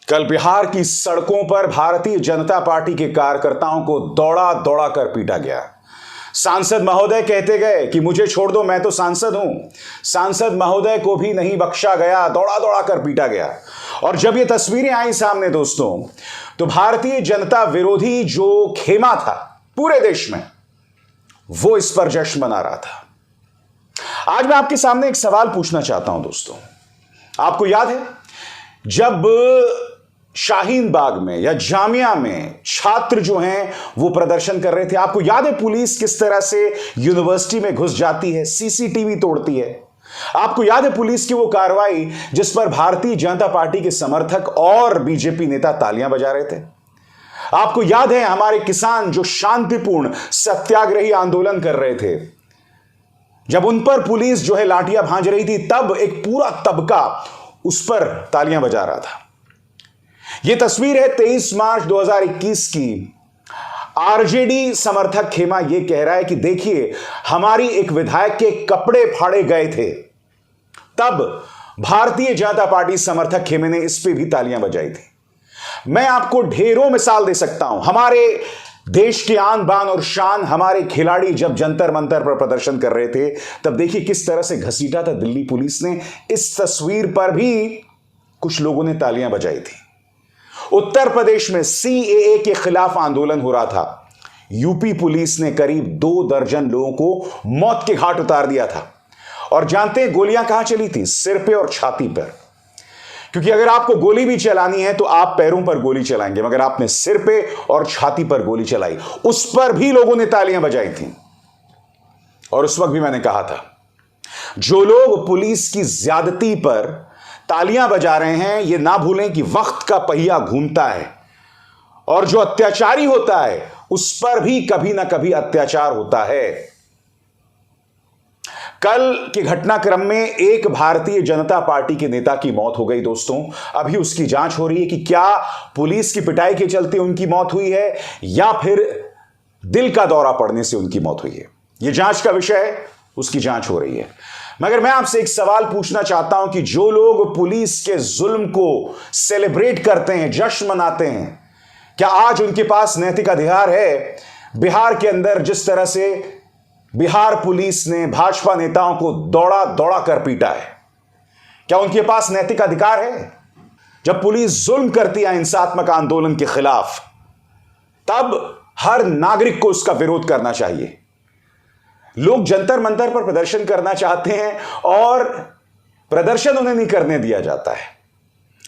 कल बिहार की सड़कों पर भारतीय जनता पार्टी के कार्यकर्ताओं को दौड़ा दौड़ा कर पीटा गया। सांसद महोदय कहते गए कि मुझे छोड़ दो, मैं तो सांसद हूं। सांसद महोदय को भी नहीं बख्शा गया, दौड़ा दौड़ा कर पीटा गया। और जब ये तस्वीरें आई सामने दोस्तों, तो भारतीय जनता विरोधी जो खेमा था पूरे देश में, वो इस पर जश्न मना रहा था। आज मैं आपके सामने एक सवाल पूछना चाहता हूं दोस्तों। आपको याद है जब शाहीन बाग में या जामिया में छात्र जो हैं वो प्रदर्शन कर रहे थे, आपको याद है पुलिस किस तरह से यूनिवर्सिटी में घुस जाती है, सीसीटीवी तोड़ती है? आपको याद है पुलिस की वो कार्रवाई जिस पर भारतीय जनता पार्टी के समर्थक और बीजेपी नेता तालियां बजा रहे थे? आपको याद है हमारे किसान जो शांतिपूर्ण सत्याग्रही आंदोलन कर रहे थे, जब उन पर पुलिस जो है लाठियां भांज रही थी, तब एक पूरा तबका उस पर तालियां बजा रहा था। यह तस्वीर है 23 मार्च 2021 की। आरजेडी समर्थक खेमा यह कह रहा है कि देखिए, हमारी एक विधायक के कपड़े फाड़े गए थे, तब भारतीय जनता पार्टी समर्थक खेमे ने इस पे भी तालियां बजाई थी। मैं आपको ढेरों मिसाल दे सकता हूं। हमारे देश की आन बान और शान हमारे खिलाड़ी जब जंतर मंतर पर प्रदर्शन कर रहे थे, तब देखिए किस तरह से घसीटा था दिल्ली पुलिस ने। इस तस्वीर पर भी कुछ लोगों ने तालियां बजाई थी। उत्तर प्रदेश में सीएए के खिलाफ आंदोलन हो रहा था। यूपी पुलिस ने करीब 2 दर्जन लोगों को मौत के घाट उतार दिया था। और जानते हैं गोलियां कहां चली थी? सिर पे और छाती पर। क्योंकि अगर आपको गोली भी चलानी है तो आप पैरों पर गोली चलाएंगे, मगर आपने सिर पे और छाती पर गोली चलाई, उस पर भी लोगों ने तालियां बजाई थी। और उस वक्त भी मैंने कहा था, जो लोग पुलिस की ज्यादती पर तालियां बजा रहे हैं, यह ना भूलें कि वक्त का पहिया घूमता है और जो अत्याचारी होता है उस पर भी कभी ना कभी अत्याचार होता है। कल के घटनाक्रम में एक भारतीय जनता पार्टी के नेता की मौत हो गई दोस्तों। अभी उसकी जांच हो रही है कि क्या पुलिस की पिटाई के चलते उनकी मौत हुई है या फिर दिल का दौरा पड़ने से उनकी मौत हुई है। यह जांच का विषय है, उसकी जांच हो रही है। मगर मैं आपसे एक सवाल पूछना चाहता हूं कि जो लोग पुलिस के जुल्म को सेलिब्रेट करते हैं, जश्न मनाते हैं, क्या आज उनके पास नैतिक अधिकार है? बिहार के अंदर जिस तरह से बिहार पुलिस ने भाजपा नेताओं को दौड़ा दौड़ा कर पीटा है, क्या उनके पास नैतिक अधिकार है? जब पुलिस जुल्म करती है हिंसात्मक आंदोलन के खिलाफ, तब हर नागरिक को उसका विरोध करना चाहिए। लोग जंतर मंतर पर प्रदर्शन करना चाहते हैं और प्रदर्शन उन्हें नहीं करने दिया जाता है।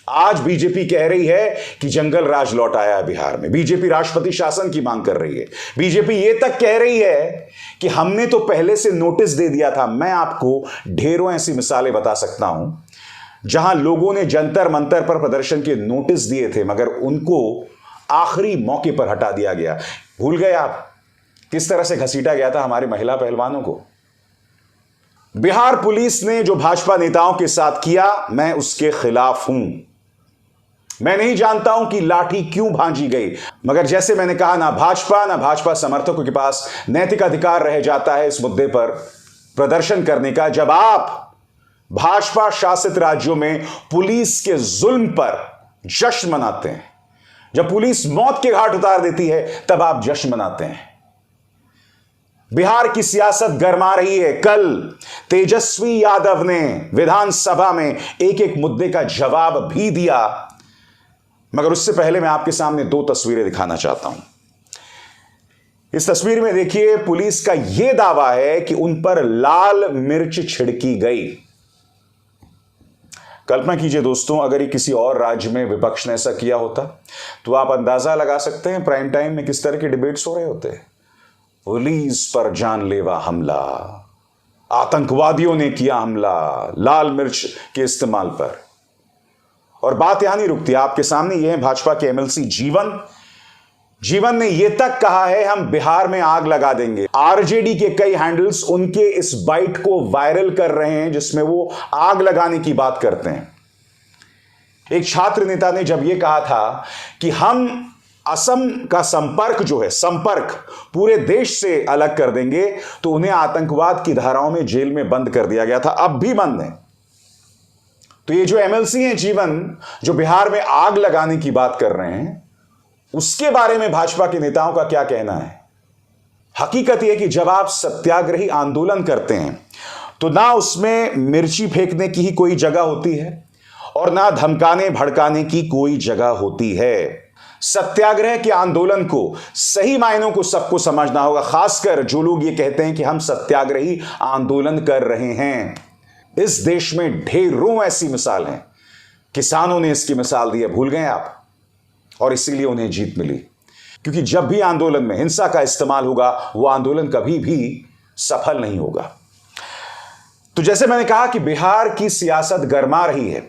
आज बीजेपी कह रही है कि जंगल राज लौट आया है बिहार में। बीजेपी राष्ट्रपति शासन की मांग कर रही है। बीजेपी यह तक कह रही है कि हमने तो पहले से नोटिस दे दिया था। मैं आपको ढेरों ऐसी मिसालें बता सकता हूं जहां लोगों ने जंतर मंतर पर प्रदर्शन के नोटिस दिए थे, मगर उनको आखिरी मौके पर हटा दिया गया। भूल गए आप किस तरह से घसीटा गया था हमारे महिला पहलवानों को? बिहार पुलिस ने जो भाजपा नेताओं के साथ किया, मैं उसके खिलाफ हूं। मैं नहीं जानता हूं कि लाठी क्यों भांजी गई, मगर जैसे मैंने कहा, ना भाजपा समर्थकों के पास नैतिक अधिकार रह जाता है इस मुद्दे पर प्रदर्शन करने का, जब आप भाजपा शासित राज्यों में पुलिस के जुल्म पर जश्न मनाते हैं। जब पुलिस मौत के घाट उतार देती है, तब आप जश्न मनाते हैं। बिहार की सियासत गरमा रही है। कल तेजस्वी यादव ने विधानसभा में एक एक मुद्दे का जवाब भी दिया, मगर उससे पहले मैं आपके सामने 2 तस्वीरें दिखाना चाहता हूं। इस तस्वीर में देखिए, पुलिस का यह दावा है कि उन पर लाल मिर्च छिड़की गई। कल्पना कीजिए दोस्तों, अगर ये किसी और राज्य में विपक्ष ने ऐसा किया होता, तो आप अंदाजा लगा सकते हैं प्राइम टाइम में किस तरह के डिबेट्स हो रहे होते। पुलिस पर जानलेवा हमला, आतंकवादियों ने किया हमला लाल मिर्च के इस्तेमाल पर। और बात यहां नहीं रुकती। आपके सामने यह है भाजपा के एमएलसी जीवन ने यह तक कहा है, हम बिहार में आग लगा देंगे। आरजेडी के कई हैंडल्स उनके इस बाइट को वायरल कर रहे हैं जिसमें वो आग लगाने की बात करते हैं। एक छात्र नेता ने जब यह कहा था कि हम असम का संपर्क पूरे देश से अलग कर देंगे, तो उन्हें आतंकवाद की धाराओं में जेल में बंद कर दिया गया था। अब भी बंद है। तो ये जो एमएलसी हैं जीवन, जो बिहार में आग लगाने की बात कर रहे हैं, उसके बारे में भाजपा के नेताओं का क्या कहना है? हकीकत यह कि जब आप सत्याग्रही आंदोलन करते हैं तो ना उसमें मिर्ची फेंकने की ही कोई जगह होती है और ना धमकाने भड़काने की कोई जगह होती है। सत्याग्रह के आंदोलन को सही मायनों को सबको समझना होगा, खासकर जो लोग ये कहते हैं कि हम सत्याग्रही आंदोलन कर रहे हैं। इस देश में ढेरों ऐसी मिसाल हैं। किसानों ने इसकी मिसाल दी है, भूल गए आप? और इसीलिए उन्हें जीत मिली, क्योंकि जब भी आंदोलन में हिंसा का इस्तेमाल होगा वो आंदोलन कभी भी सफल नहीं होगा। तो जैसे मैंने कहा कि बिहार की सियासत गर्मा रही है।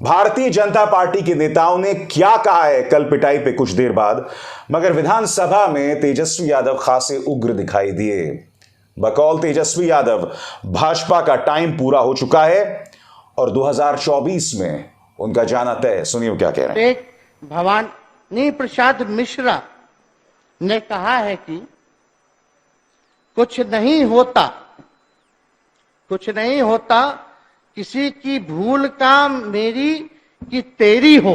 भारतीय जनता पार्टी के नेताओं ने क्या कहा है कल पिटाई पे कुछ देर बाद, मगर विधानसभा में तेजस्वी यादव खासे उग्र दिखाई दिए। बकौल तेजस्वी यादव, भाजपा का टाइम पूरा हो चुका है और 2024 में उनका जाना तय। सुनिए वो क्या कह रहे हैं। भवानी प्रसाद मिश्रा ने कहा है कि कुछ नहीं होता किसी की भूल का मेरी कि तेरी हो।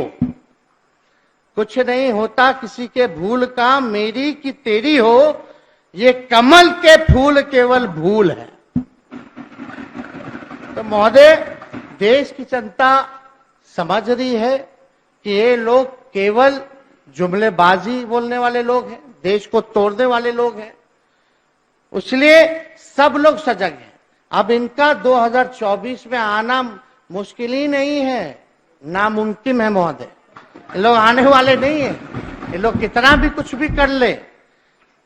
कुछ नहीं होता किसी के भूल का मेरी कि तेरी हो, ये कमल के फूल केवल भूल है। तो महोदय, देश की जनता समझ रही है कि ये लोग केवल जुमलेबाजी बोलने वाले लोग हैं, देश को तोड़ने वाले लोग हैं, इसलिए सब लोग सजग हैं। अब इनका 2024 में आना मुश्किल ही नहीं है, नामुमकिन है महोदय। ये लोग आने वाले नहीं है। ये लोग कितना भी कुछ भी कर ले,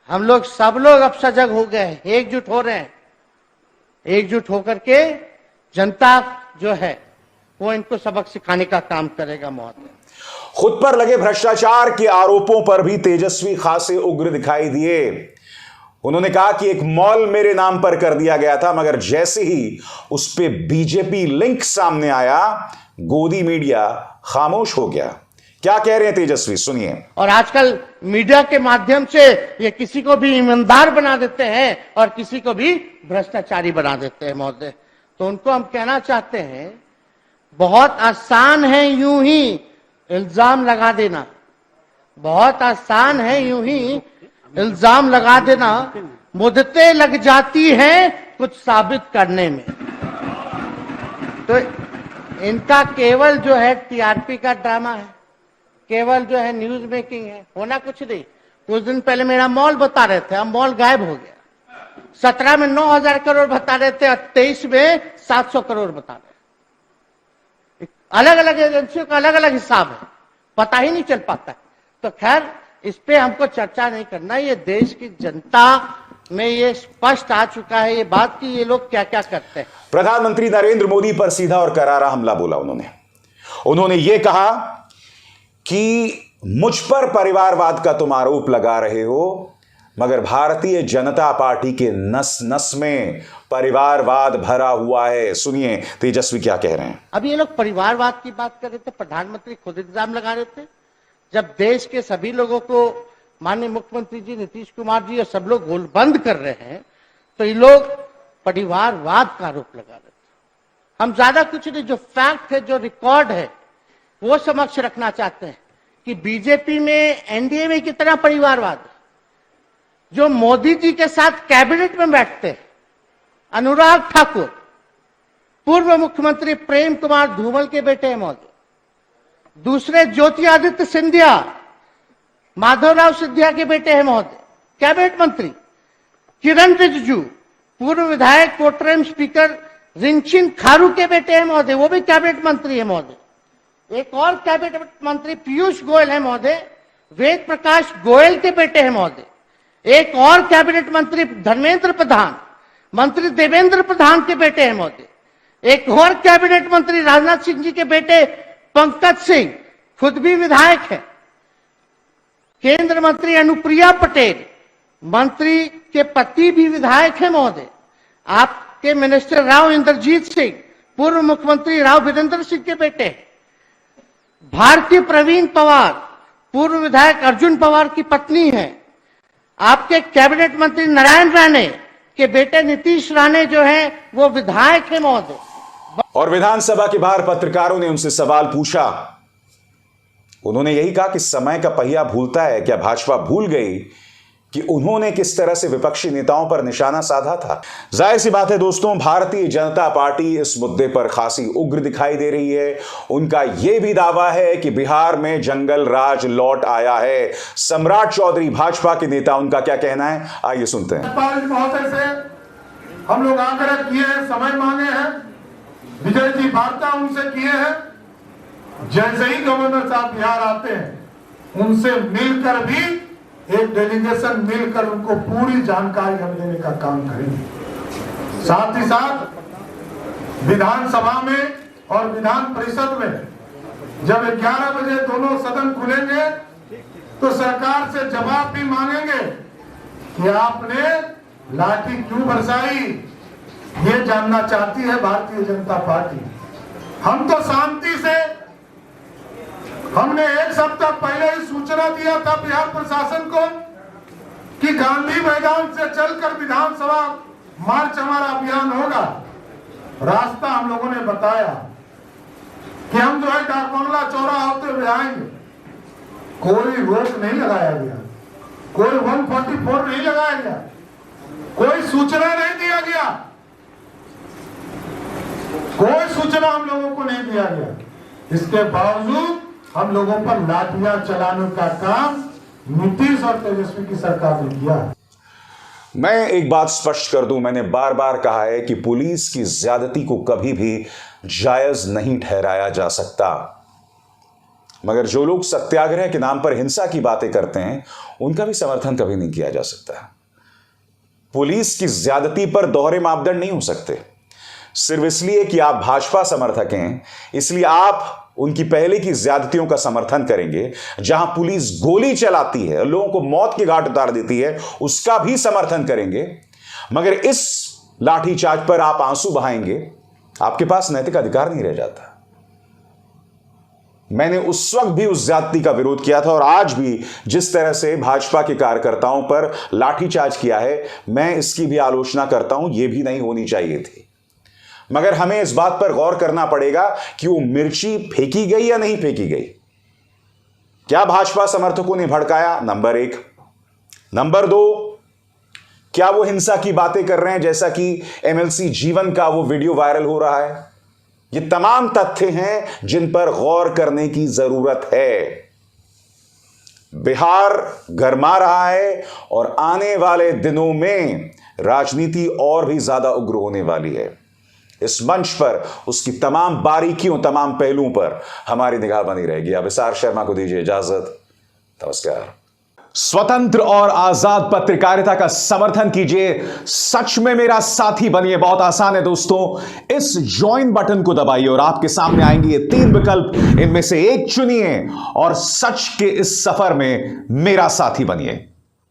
हम लोग सब लोग अब सजग हो गए, एकजुट हो रहे हैं। एकजुट होकर के जनता जो है वो इनको सबक सिखाने का काम करेगा महोदय। खुद पर लगे भ्रष्टाचार के आरोपों पर भी तेजस्वी खासे उग्र दिखाई दिए। उन्होंने कहा कि एक मॉल मेरे नाम पर कर दिया गया था, मगर जैसे ही उस पे बीजेपी लिंक सामने आया, गोदी मीडिया खामोश हो गया। क्या कह रहे हैं तेजस्वी, सुनिए। और आजकल मीडिया के माध्यम से ये किसी को भी ईमानदार बना देते हैं और किसी को भी भ्रष्टाचारी बना देते हैं महोदय। तो उनको हम कहना चाहते हैं, बहुत आसान है यूं ही इल्जाम लगा देना, बहुत आसान है यूं ही इल्जाम लगा देना, मुद्दतें लग जाती हैं कुछ साबित करने में। तो इनका केवल जो है टीआरपी का ड्रामा है, केवल जो है न्यूज मेकिंग है, होना कुछ नहीं। कुछ दिन पहले मेरा मॉल बता रहे थे, अब मॉल गायब हो गया। 17 में 9,000 करोड़ बता रहे थे, 23 में 700 करोड़ बता रहे। अलग अलग एजेंसियों का अलग अलग हिसाब है, पता ही नहीं चल पाता। तो खैर, इस पे हमको चर्चा नहीं करना। ये देश की जनता में ये स्पष्ट आ चुका है ये बात कि ये लोग क्या क्या करते हैं। प्रधानमंत्री नरेंद्र मोदी पर सीधा और करारा हमला बोला उन्होंने ये कहा कि मुझ पर परिवारवाद का तुम आरोप लगा रहे हो, मगर भारतीय जनता पार्टी के नस नस में परिवारवाद भरा हुआ है। सुनिए तेजस्वी क्या कह रहे हैं। अब ये लोग परिवारवाद की बात कर रहे थे, प्रधानमंत्री खुद इल्जाम लगा रहे थे। जब देश के सभी लोगों को माननीय मुख्यमंत्री जी, नीतीश कुमार जी और सब लोग गोलबंद कर रहे हैं, तो ये लोग परिवारवाद का आरोप लगा रहे थे। हम ज्यादा कुछ नहीं, जो फैक्ट है, जो रिकॉर्ड है, वो समक्ष रखना चाहते हैं कि बीजेपी में, एनडीए में कितना परिवारवाद है। जो मोदी जी के साथ कैबिनेट में बैठते हैं, अनुराग ठाकुर पूर्व मुख्यमंत्री प्रेम कुमार धूमल के बेटे हैं महोदय। दूसरे ज्योतिरादित्य सिंधिया माधवराव सिंधिया के बेटे हैं महोदय, कैबिनेट मंत्री। किरण रिजिजू पूर्व विधायक कोटरेम स्पीकर रिंचिन खारू के बेटे हैं महोदय, वो भी कैबिनेट मंत्री है महोदय। एक और कैबिनेट मंत्री पीयूष गोयल है महोदय, वेद प्रकाश गोयल के बेटे हैं महोदय। एक और कैबिनेट मंत्री धर्मेंद्र प्रधान, मंत्री देवेंद्र प्रधान के बेटे हैं महोदय। एक और कैबिनेट मंत्री राजनाथ सिंह जी के बेटे पंकज सिंह, खुद भी विधायक है। केंद्र मंत्री अनुप्रिया पटेल, मंत्री के पति भी विधायक है महोदय। आपके मिनिस्टर राव इंद्रजीत सिंह पूर्व मुख्यमंत्री राव वीरेंद्र सिंह के बेटे हैं। भारतीय प्रवीण पवार पूर्व विधायक अर्जुन पवार की पत्नी है। आपके कैबिनेट मंत्री नारायण राणे के बेटे नीतीश राणे जो है वो विधायक है महोदय। और विधानसभा के बाहर पत्रकारों ने उनसे सवाल पूछा। उन्होंने यही कहा कि समय का पहिया भूलता है, क्या भाजपा भूल गई कि उन्होंने किस तरह से विपक्षी नेताओं पर निशाना साधा था। जाहिर सी बात है दोस्तों, भारतीय जनता पार्टी इस मुद्दे पर खासी उग्र दिखाई दे रही है। उनका यह भी दावा है कि बिहार में जंगल राज लौट आया है। सम्राट चौधरी भाजपा के नेता, उनका क्या कहना है, आइए सुनते हैं। महोदय से हम लोग आग्रह किए हैं, समय मांगे हैं, विजय जी वार्ता उनसे किए हैं। जैसे ही गवर्नर साहब बिहार आते हैं उनसे मिलकर भी एक डेलीगेशन मिलकर उनको पूरी जानकारी हम देने का काम करेंगे। साथ ही साथ विधानसभा में और विधान परिषद में जब 11 बजे दोनों सदन खुलेंगे तो सरकार से जवाब भी मांगेंगे कि आपने लाठी क्यों बरसाई। ये जानना चाहती है भारतीय जनता पार्टी। हम तो शांति से, हमने एक सप्ताह पहले ही सूचना दिया था बिहार प्रशासन को कि गांधी मैदान से चलकर विधानसभा मार्च हमारा अभियान होगा। रास्ता हम लोगों ने बताया कि हम जो है डाक बंगला चौराहा होते हुए आएंगे। कोई रोक नहीं लगाया गया, कोई 144 नहीं लगाया गया, कोई सूचना नहीं दिया गया, कोई सूचना हम लोगों को नहीं दिया गया। इसके बावजूद हम लोगों पर लाठियां चलाने का काम नीतीश और तेजस्वी की सरकार ने किया। मैं एक बात स्पष्ट कर दूं, मैंने बार बार कहा है कि पुलिस की ज्यादती को कभी भी जायज नहीं ठहराया जा सकता, मगर जो लोग सत्याग्रह के नाम पर हिंसा की बातें करते हैं उनका भी समर्थन कभी नहीं किया जा सकता। पुलिस की ज्यादती पर दोहरे मापदंड नहीं हो सकते। सिर्फ इसलिए कि आप भाजपा समर्थक हैं इसलिए आप उनकी पहले की ज्यादतियों का समर्थन करेंगे, जहां पुलिस गोली चलाती है, लोगों को मौत के घाट उतार देती है, उसका भी समर्थन करेंगे, मगर इस लाठीचार्ज पर आप आंसू बहाएंगे, आपके पास नैतिक अधिकार नहीं रह जाता। मैंने उस वक्त भी उस ज्यादती का विरोध किया था और आज भी जिस तरह से भाजपा के कार्यकर्ताओं पर लाठीचार्ज किया है, मैं इसकी भी आलोचना करता हूं। यह भी नहीं होनी चाहिए थी, मगर हमें इस बात पर गौर करना पड़ेगा कि वो मिर्ची फेंकी गई या नहीं फेंकी गई। क्या भाजपा समर्थकों ने भड़काया? नंबर 1। नंबर 2, क्या वो हिंसा की बातें कर रहे हैं जैसा कि एमएलसी जीवन का वो वीडियो वायरल हो रहा है? ये तमाम तथ्य हैं जिन पर गौर करने की जरूरत है। बिहार गरमा रहा है और आने वाले दिनों में राजनीति और भी ज्यादा उग्र होने वाली है। इस मंच पर उसकी तमाम बारीकियों, तमाम पहलुओं पर हमारी निगाह बनी रहेगी। अब विशार शर्मा को दीजिए इजाजत। नमस्कार। स्वतंत्र और आजाद पत्रकारिता का समर्थन कीजिए, सच में मेरा साथी बनिए। बहुत आसान है दोस्तों, इस ज्वाइन बटन को दबाइए और आपके सामने आएंगे ये 3 विकल्प, इनमें से एक चुनिए और सच के इस सफर में मेरा साथी बनिए।